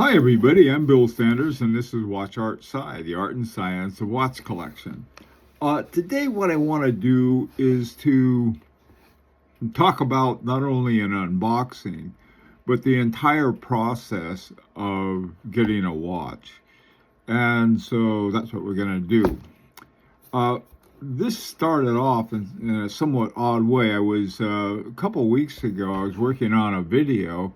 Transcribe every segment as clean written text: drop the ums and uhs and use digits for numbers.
Hi everybody, I'm Bill Sanders and this is Watch Art Sci, the art and science of watch collection. Today what I want to do is to talk about not only an unboxing, but the entire process of getting a watch. And so that's what we're going to do. This started off in a somewhat odd way. I was, a couple of weeks ago, I was working on a video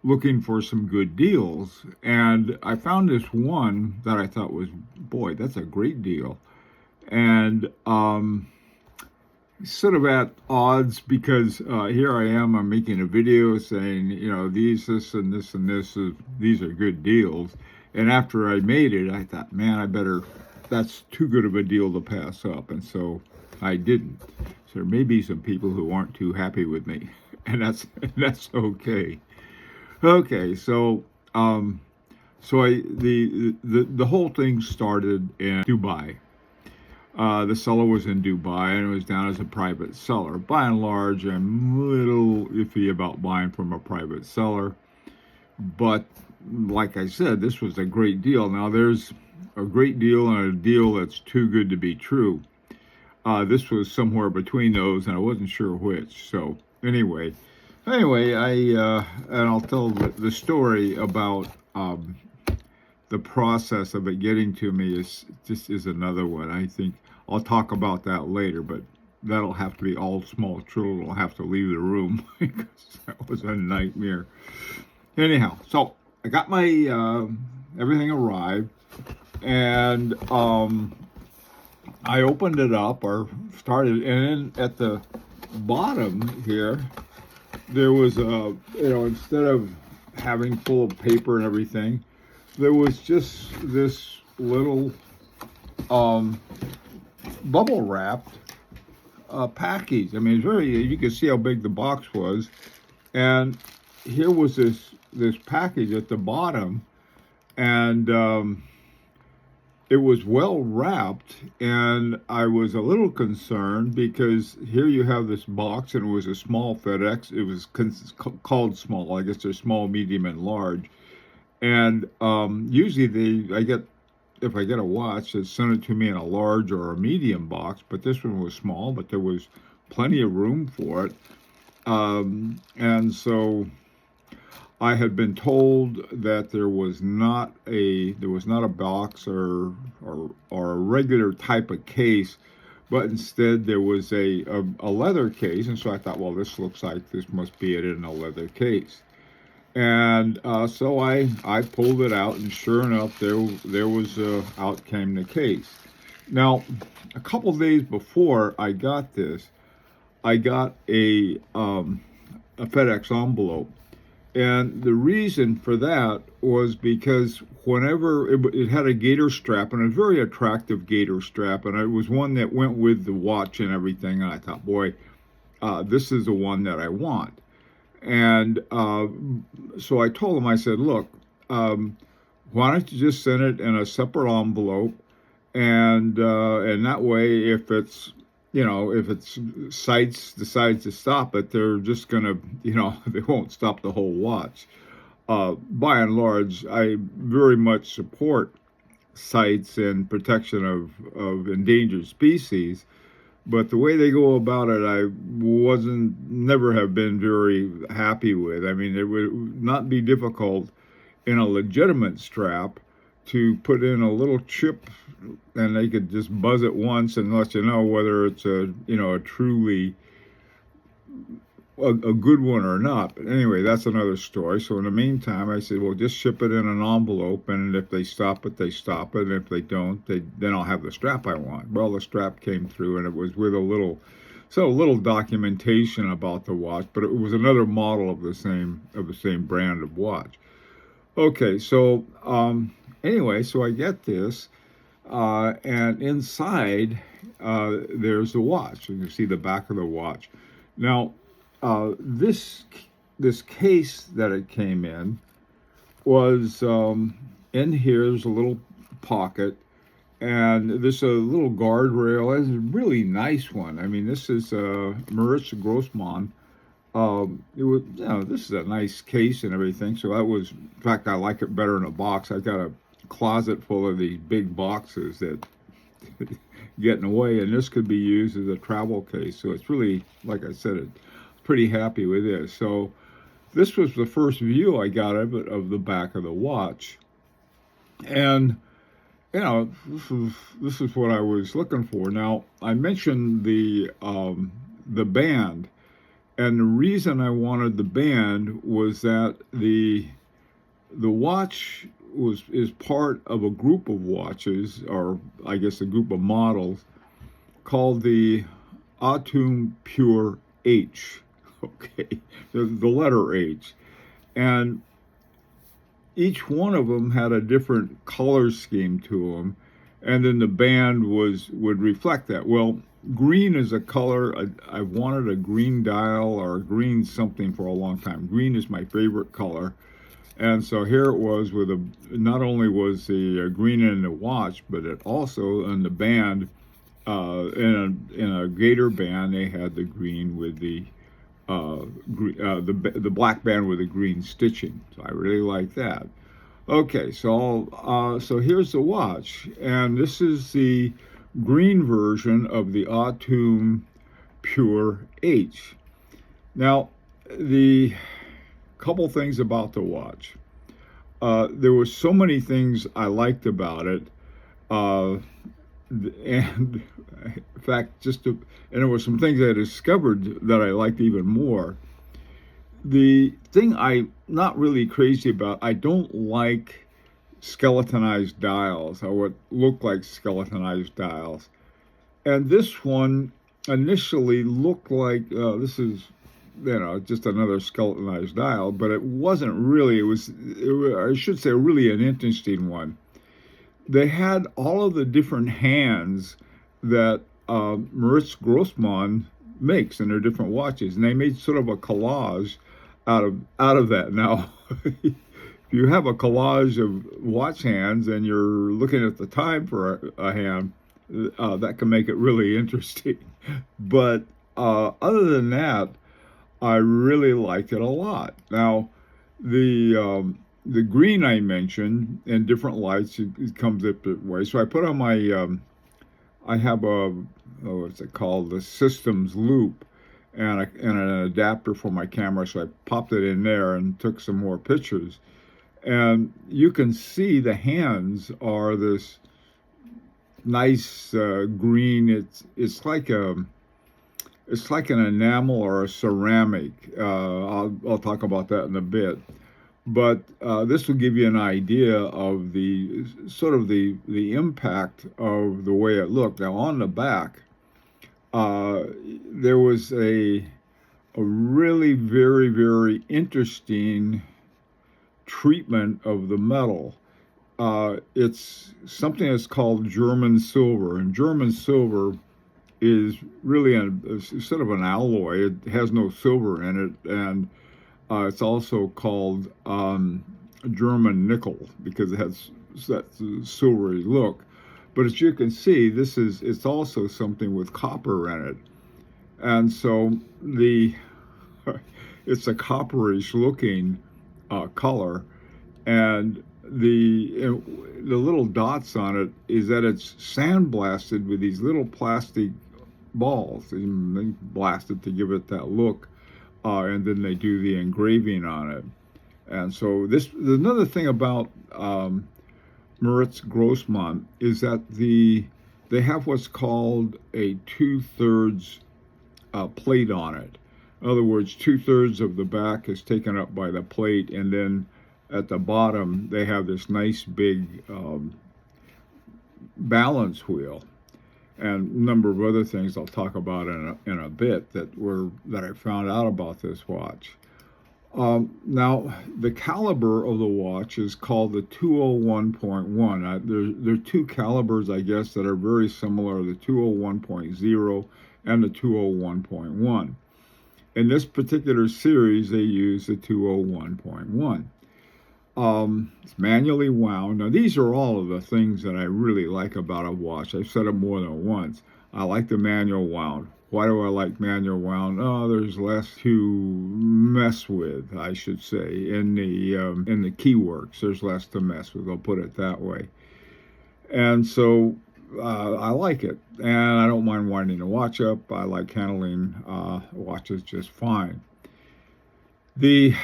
looking for some good deals, and I found this one that I thought was, boy, that's a great deal. And sort of at odds because here I am, I'm making a video saying, this and this and this, these are good deals. And after I made it, I thought, man, that's too good of a deal to pass up. And so I didn't. So there may be some people who aren't too happy with me, and that's okay. Okay, so the whole thing started in Dubai. The seller was in Dubai and it was down as a private seller. By and large, I'm a little iffy about buying from a private seller, but like I said, this was a great deal. Now there's a great deal and a deal that's too good to be true. This was somewhere between those, and I wasn't sure which. So anyway, and I'll tell the story about the process of it getting to me is another one. I think I'll talk about that later, but that'll have to be all small children will have to leave the room because that was a nightmare. Anyhow, so I got my everything arrived, and I opened it up or started, and then at the bottom here, there was instead of having full of paper and everything, there was just this little bubble wrapped package. I mean, it's you can see how big the box was, and here was this package at the bottom, and it was well wrapped, and I was a little concerned because here you have this box, and it was a small FedEx. It was called small. I guess they're small, medium, and large. And usually if I get a watch, they send it to me in a large or a medium box. But this one was small, but there was plenty of room for it. And so I had been told that there was not a box or a regular type of case, but instead there was a leather case. And so I thought, well, this looks like this must be it in a leather case. And so I pulled it out, and sure enough, there was out came the case. Now, a couple days before I got this, I got a FedEx envelope. And the reason for that was because whenever it had a gator strap, and a very attractive gator strap, and it was one that went with the watch and everything, and I thought, boy, this is the one that I want. And so I told him, I said, look, why don't you just send it in a separate envelope, and that way, if sites decides to stop it, they're just gonna, they won't stop the whole watch. By and large, I very much support sites and protection of endangered species, but the way they go about it, I never have been very happy with. I mean, it would not be difficult in a legitimate strap to put in a little chip, and they could just buzz it once and let you know whether it's a truly a good one or not. But anyway, that's another story. So in the meantime, I said, well, just ship it in an envelope, and if they stop it, they stop it. And if they don't, then I'll have the strap I want. Well, the strap came through, and it was with a little documentation about the watch, but it was another model of the same brand of watch. Okay, so anyway, so I get this, and inside there's the watch. You can see the back of the watch. Now, this case that it came in was in here. There's a little pocket, and there's a little guardrail. It's a really nice one. I mean, this is Maritz Grossman It was, this is a nice case and everything. So that was, in fact, I like it better in a box. I got a closet full of these big boxes that get in the way, and this could be used as a travel case. So it's really, like I said, pretty happy with this. So this was the first view I got of it, of the back of the watch, and this is what I was looking for. Now I mentioned the band. And the reason I wanted the band was that the watch is part of a group of watches, or I guess a group of models, called the Atum Pure H. Okay, the letter H, and each one of them had a different color scheme to them, and then the band would reflect that. Well, green is a color. I've wanted a green dial or a green something for a long time. Green is my favorite color, and so here it was with not only was the green in the watch, but it also in the band, in a gator band, they had the green with the black band with the green stitching. So I really like that. Okay, so here's the watch, and this is the green version of the Atum Pure H. Now, the couple things about the watch. There were so many things I liked about it, and in fact, and there were some things I discovered that I liked even more. The thing I'm not really crazy about, I don't like skeletonized dials, or what look like skeletonized dials. And this one initially looked like this is, just another skeletonized dial, but it wasn't really. I should say, really an interesting one. They had all of the different hands that Moritz Grossmann makes in their different watches, and they made sort of a collage out of that. Now, if you have a collage of watch hands and you're looking at the time for a hand, that can make it really interesting. But other than that, I really liked it a lot. Now, the green I mentioned in different lights, it comes up that way. So I put on my I have what's it called, the systems loop, and an adapter for my camera. So I popped it in there and took some more pictures. And you can see the hands are this nice green. It's like an enamel or a ceramic. I'll talk about that in a bit. But this will give you an idea of the sort of the impact of the way it looked. Now on the back, there was a really very, very interesting treatment of the metal. It's something that's called German silver, and German silver is really sort of an alloy. It has no silver in it, and it's also called German nickel because it has that silvery look. But as you can see, it's also something with copper in it, and so it's a copperish looking color, and the little dots on it is that it's sandblasted with these little plastic balls, and they blast it to give it that look, and then they do the engraving on it. And so there's another thing about Moritz Grossmann is that they have what's called a 2/3 plate on it. In other words, 2/3 of the back is taken up by the plate, and then at the bottom they have this nice big balance wheel, and a number of other things I'll talk about in a bit that I found out about this watch. Now, the caliber of the watch is called the 201.1. There are two calibers, I guess, that are very similar, the 201.0 and the 201.1. In this particular series, they use the 201.1. It's manually wound. Now, these are all of the things that I really like about a watch. I've said it more than once. I like the manual wound. Why do I like manual wound? Oh, there's less to mess with, I should say, in the key works. There's less to mess with. I'll put it that way. And so I like it, and I don't mind winding a watch up. I like handling watches just fine. The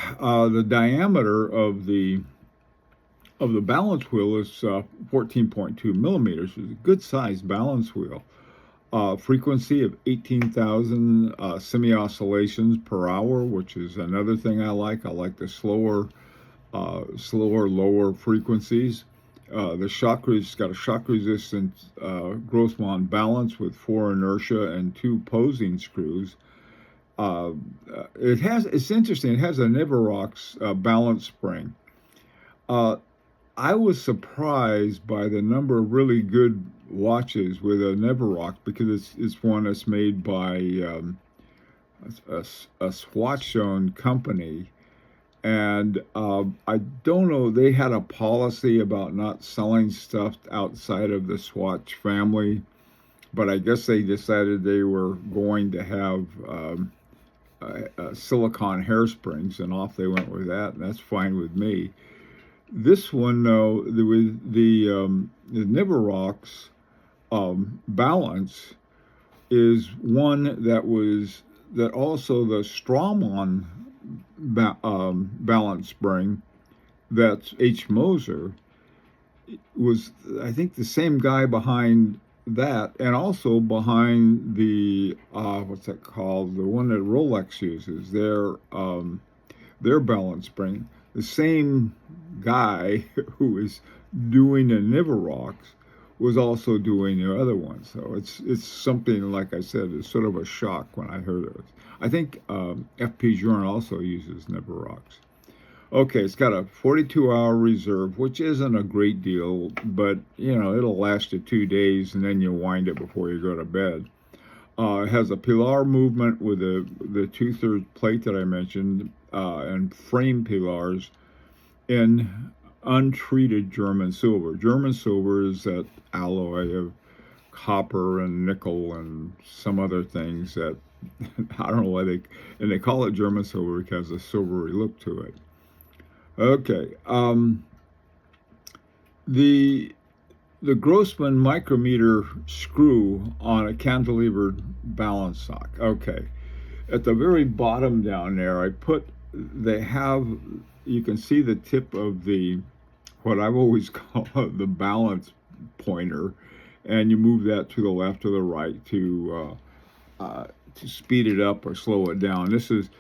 diameter of the balance wheel is 14.2 millimeters. It's a good sized balance wheel. Frequency of 18,000 semi-oscillations per hour, which is another thing I like. I like the slower, lower frequencies. It's got a shock resistant Grossman balance with 4 inertia and 2 posing screws. It's interesting. It has a Niverox balance spring. I was surprised by the number of really good watches with a Niverox, because it's one that's made by a Swatch-owned company. And I don't know, they had a policy about not selling stuff outside of the Swatch family, but I guess they decided they were going to have silicone hairsprings, and off they went with that, and that's fine with me. This one, though, the Niverox balance is one that also the Strawman balance spring, that's H. Moser, was, I think, the same guy behind that, and also behind the what's that called, the one that Rolex uses, their balance spring. The same guy who is doing the Niverox was also doing the other one. So it's something, like I said, it's sort of a shock when I heard it. I think FP Journe also uses Niverox. Okay, it's got a 42-hour reserve, which isn't a great deal, but it'll last you 2 days, and then you wind it before you go to bed. It has a pilar movement with the 2/3 plate that I mentioned, and frame pilars in untreated German silver. German silver is that alloy of copper and nickel and some other things that I don't know why they call it German silver because of the silvery look to it. Okay, the Grossman micrometer screw on a cantilevered balance sock. Okay, at the very bottom down there, you can see the tip of what I've always called the balance pointer, and you move that to the left or the right to speed it up or slow it down. This is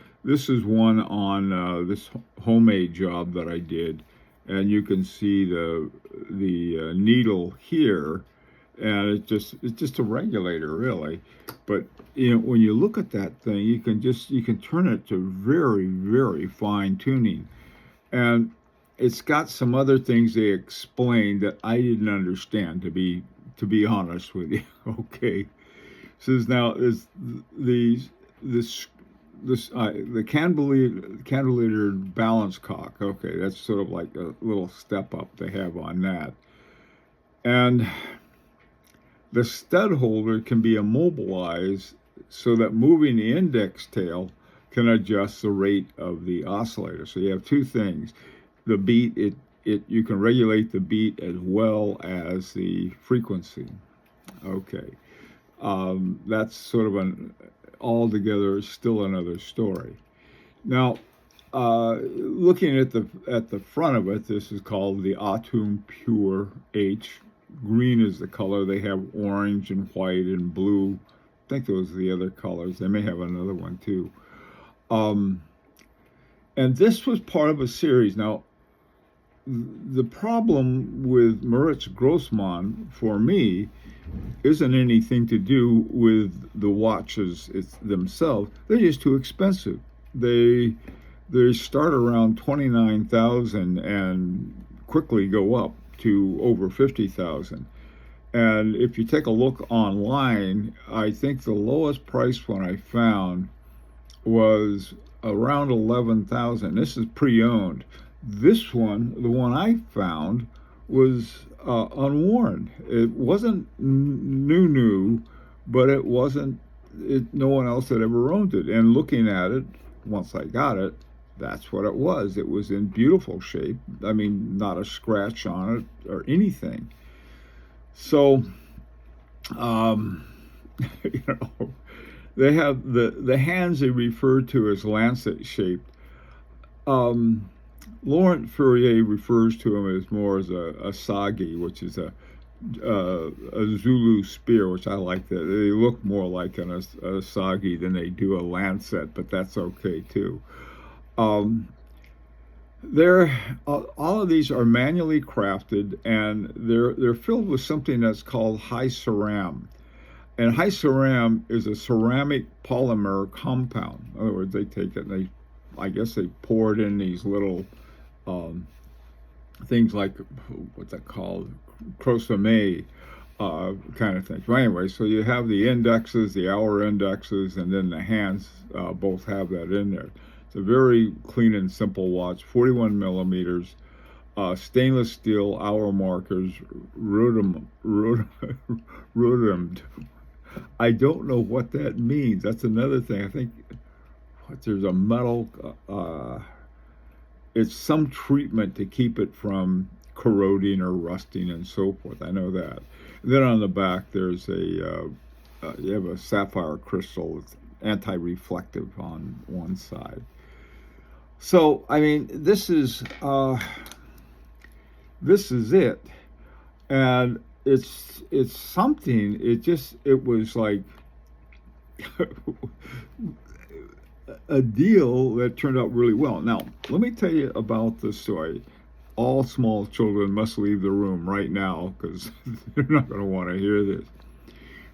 one on this homemade job that I did, and you can see the needle here, and it's just a regulator, really. But when you look at that thing, you can turn it to very, very fine tuning, and it's got some other things they explained that I didn't understand, to be honest with you. Okay, so the cantilever balance cock. Okay, that's sort of like a little step up they have on that. And the stud holder can be immobilized so that moving the index tail can adjust the rate of the oscillator. So you have two things. The beat, you can regulate the beat as well as the frequency. Okay. That's sort of altogether still another story. Now, looking at the front of it, this is called the Atum Pure H. Green is the color. They have orange and white and blue. I think those are the other colors. They may have another one too. And this was part of a series. Now, the problem with Moritz Grossman, for me, isn't anything to do with the watches themselves. They're just too expensive. They start around 29,000 and quickly go up to over 50,000. And if you take a look online, I think the lowest price one I found was around 11,000. This is pre-owned. This one, the one I found, was unworn. It wasn't new, but it wasn't no one else had ever owned it. And looking at it, once I got it, that's what it was. It was in beautiful shape. I mean, not a scratch on it or anything. So, um, you know, they have the hands they refer to as lancet shaped. Laurent Fourier refers to them as more as a sagi, which is a Zulu spear, which I like. That they look more like a sagi than they do a lancet, but that's okay too. Um, they're all of these are manually crafted, and they're filled with something that's called high ceram. And high ceram is a ceramic polymer compound. In other words, they take it and I guess they pour it in these little um, things like what's that called, crochet kind of things. But anyway, so you have the indexes, the hour indexes, and then the hands both have that in there. It's a very clean and simple watch, 41 millimeters, stainless steel hour markers, rotumed. I don't know what that means. That's another thing. I think there's a metal. It's some treatment to keep it from corroding or rusting and so forth. I know that. And then on the back, there's you have a sapphire crystal that's anti-reflective on one side. So I mean, this is it, and it's something. It was like a deal that turned out really well. Now, let me tell you about the story. All small children must leave the room right now because they're not going to want to hear this.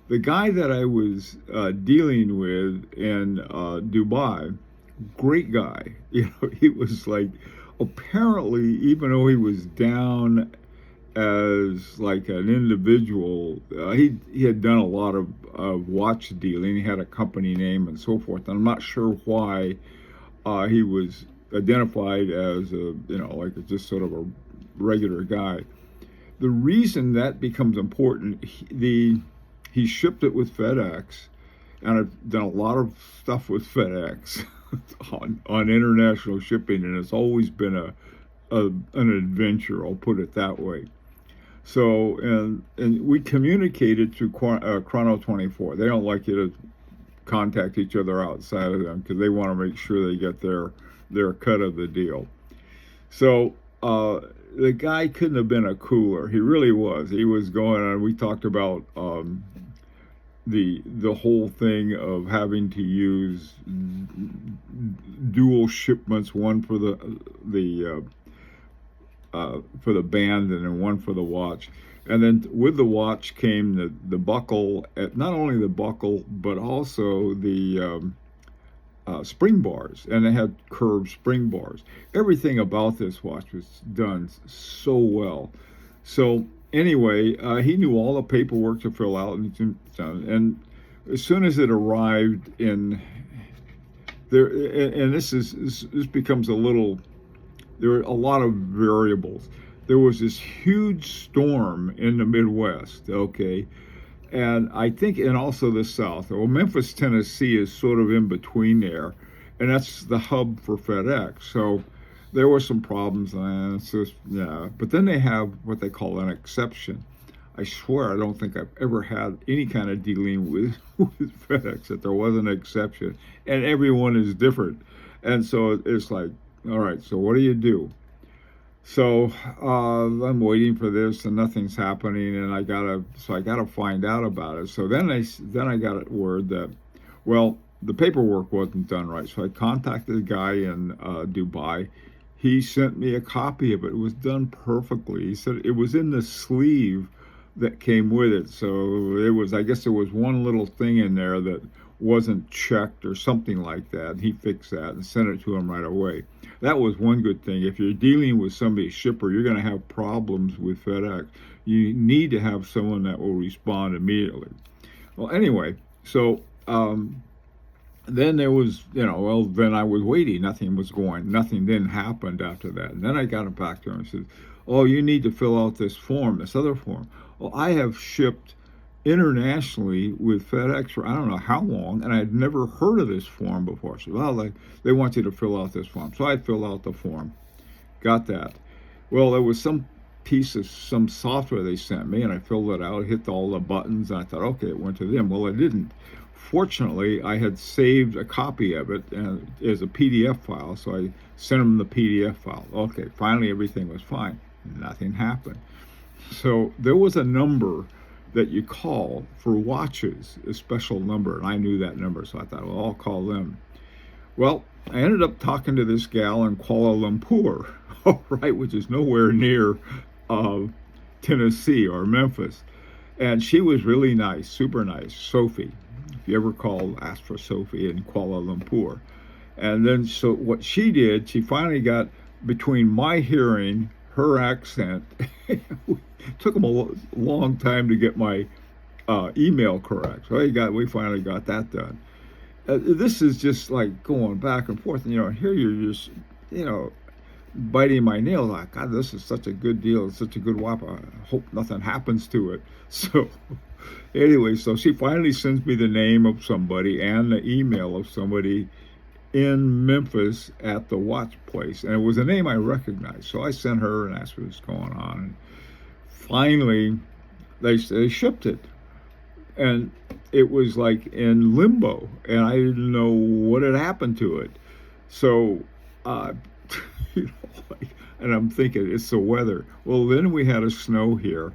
The guy that I was dealing with in Dubai, great guy. You know, he was like, apparently, even though he was down as like an individual, he had done a lot of watch dealing. He had a company name and so forth. And I'm not sure why he was identified as like just sort of a regular guy. The reason that becomes important, he shipped it with FedEx, and I've done a lot of stuff with FedEx on international shipping, and it's always been an adventure. I'll put it that way. So, and we communicated through Chrono 24. They don't like you to contact each other outside of them because they want to make sure they get their cut of the deal. So the guy couldn't have been a cooler. He really was. He was going on. We talked about the whole thing of having to use dual shipments, one for the band and then one for the watch. And then with the watch came the buckle, not only the buckle, but also the spring bars. And they had curved spring bars. Everything about this watch was done so well. So anyway, he knew all the paperwork to fill out. And as soon as it arrived in there, and this becomes a little, there were a lot of variables. There was this huge storm in the Midwest, okay, and I think, and also the South. Well, Memphis, Tennessee is sort of in between there, and that's the hub for FedEx. So there were some problems, and it's just, yeah. But then they have what they call an exception. I swear I don't think I've ever had any kind of dealing with FedEx that there was an exception, and everyone is different. And so it's like, all right, so what do you do? So I'm waiting for this, and nothing's happening, and I gotta find out about it. So then I got word that, well, the paperwork wasn't done right. So I contacted the guy in Dubai. He sent me a copy of it. It was done perfectly. He said it was in the sleeve that came with it. So it was, I guess there was one little thing in there that wasn't checked or something like that. He fixed that and sent it to him right away. That was one good thing. If you're dealing with somebody's shipper, you're going to have problems with FedEx. You need to have someone that will respond immediately. Well, anyway, so then there was, then I was waiting. Nothing then happened after that. And then I got it back to him and said, oh, you need to fill out this other form. Well, I have shipped internationally with FedEx for I don't know how long, and I'd never heard of this form before. So, well, they want you to fill out this form. So I filled out the form, got that. Well, there was some piece of some software they sent me, and I filled it out, hit all the buttons, and I thought, okay, it went to them. Well, it didn't. Fortunately, I had saved a copy of it as a PDF file, so I sent them the PDF file. Okay, finally everything was fine. Nothing happened. So there was a number that you call for watches, a special number, and I knew that number, so I thought, well, I'll call them. Well, I ended up talking to this gal in Kuala Lumpur, all right, which is nowhere near Tennessee or Memphis. And she was really nice, super nice, Sophie. If you ever call, ask for Sophie in Kuala Lumpur. And then, so what she did, she finally got between my hearing, her accent. It took them a long time to get my email correct. So we finally got that done. This is just like going back and forth. And here you're just, biting my nails. Like, God, this is such a good deal. It's such a good whop. I hope nothing happens to it. So anyway, so she finally sends me the name of somebody and the email of somebody in Memphis at the watch place. And it was a name I recognized. So I sent her and asked what was going on. And finally, they shipped it. And it was like in limbo. And I didn't know what had happened to it. So, and I'm thinking, it's the weather. Well, then we had a snow here.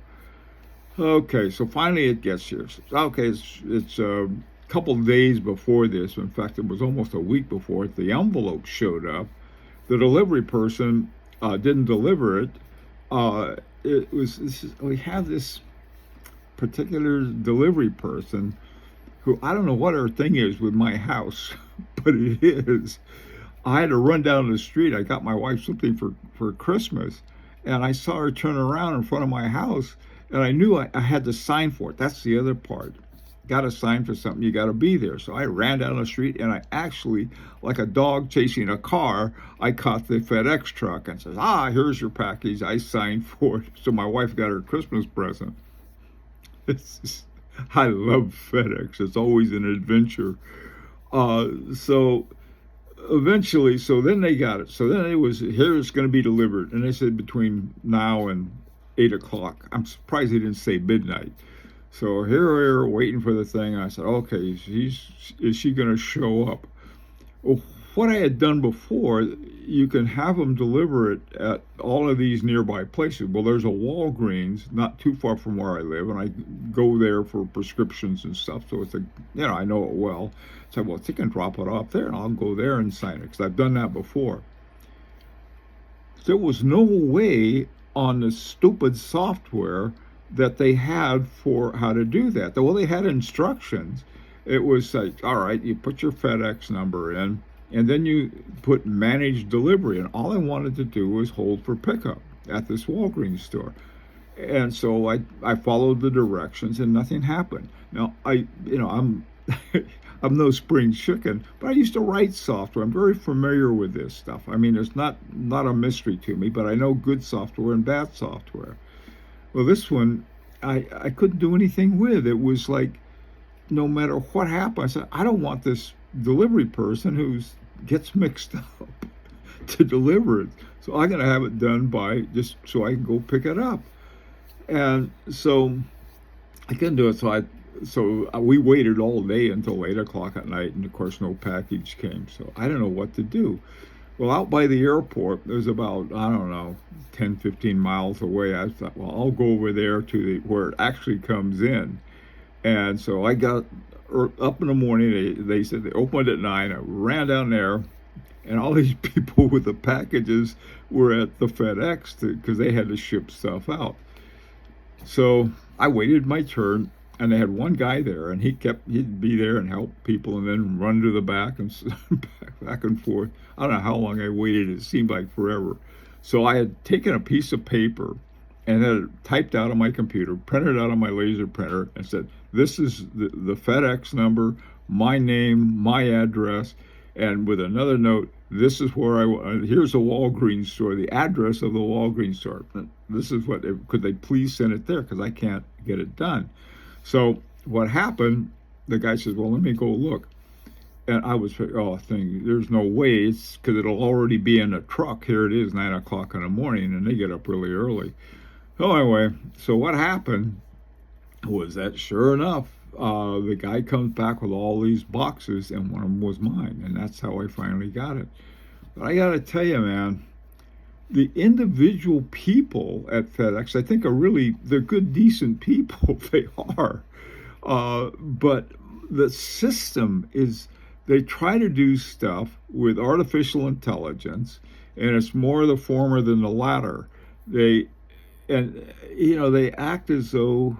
Okay, so finally it gets here. Okay, it's a couple of days before this. In fact, it was almost a week before it. The envelope showed up. The delivery person didn't deliver it. We have this particular delivery person who, I don't know what her thing is with my house, but it is. I had to run down the street. I got my wife something for Christmas, and I saw her turn around in front of my house, and I knew I had to sign for it. That's the other part. Got to sign for something, you got to be there. So I ran down the street, and I actually, like a dog chasing a car, I caught the FedEx truck and says, here's your package. I signed for it. So my wife got her Christmas present. I love FedEx. It's always an adventure. So eventually, so then they got it. So then it was, here it's going to be delivered. And they said between now and 8 o'clock. I'm surprised they didn't say midnight. So here we are waiting for the thing. I said, okay, is she going to show up? Well, what I had done before, you can have them deliver it at all of these nearby places. Well, there's a Walgreens not too far from where I live, and I go there for prescriptions and stuff. So it's I know it well. So, well, they can drop it off there, and I'll go there and sign it, because I've done that before. There was no way on the stupid software that they had for how to do that. Well, they had instructions. It was like, all right, you put your FedEx number in, and then you put managed delivery. And all I wanted to do was hold for pickup at this Walgreens store. And so I followed the directions, and nothing happened. Now, I'm I'm no spring chicken, but I used to write software. I'm very familiar with this stuff. I mean, it's not a mystery to me, but I know good software and bad software. Well, this one, I couldn't do anything with. It was like, no matter what happened, I said, I don't want this delivery person who gets mixed up to deliver it. So I'm going to have it done by just so I can go pick it up. And so I couldn't do it. So we waited all day until 8 o'clock at night, and of course no package came. So I don't know what to do. Well, out by the airport, there's about, 10, 15 miles away. I thought, well, I'll go over there to where it actually comes in. And so I got up in the morning. They said they opened at 9. I ran down there, and all these people with the packages were at the FedEx because they had to ship stuff out. So I waited my turn, and they had one guy there, and he'd be there and help people, and then run to the back and back and forth. I don't know how long I waited. It seemed like forever. So I had taken a piece of paper and had it typed out on my computer, printed out on my laser printer, and said, this is the FedEx number, my name, my address, and with another note, this is where here's the Walgreens store, the address of the Walgreens store. This is could they please send it there, because I can't get it done. So what happened, the guy says, well, let me go look. And I was thinking, there's no way, it's because it'll already be in a truck. Here it is, 9 o'clock in the morning, and they get up really early. So anyway, so what happened was that sure enough, the guy comes back with all these boxes, and one of them was mine, and that's how I finally got it. But I got to tell you, man, the individual people at FedEx, I think, they're good, decent people. They are. But the system is, they try to do stuff with artificial intelligence, and it's more the former than the latter. They act as though,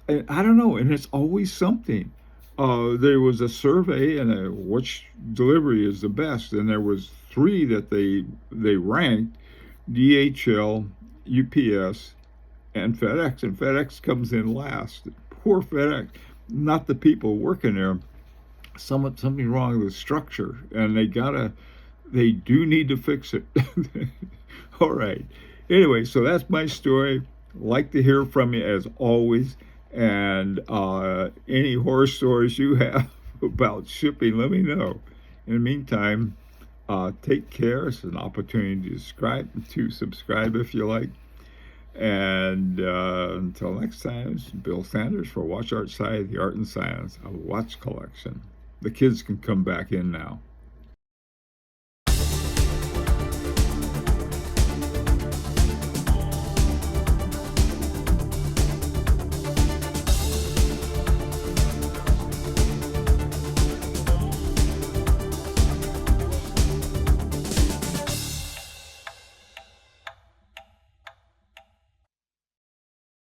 I don't know, and it's always something. There was a survey, and which delivery is the best, and there was three that they ranked: DHL, UPS, and FedEx comes in last. Poor FedEx, not the people working there. Something wrong with the structure, and they do need to fix it. All right. Anyway, so that's my story. Like to hear from you as always, and any horror stories you have about shipping, let me know. In the meantime, take care. It's an opportunity to subscribe if you like. And until next time, it's Bill Sanders for Watch Art Side, the Art and Science of Watch Collection. The kids can come back in now.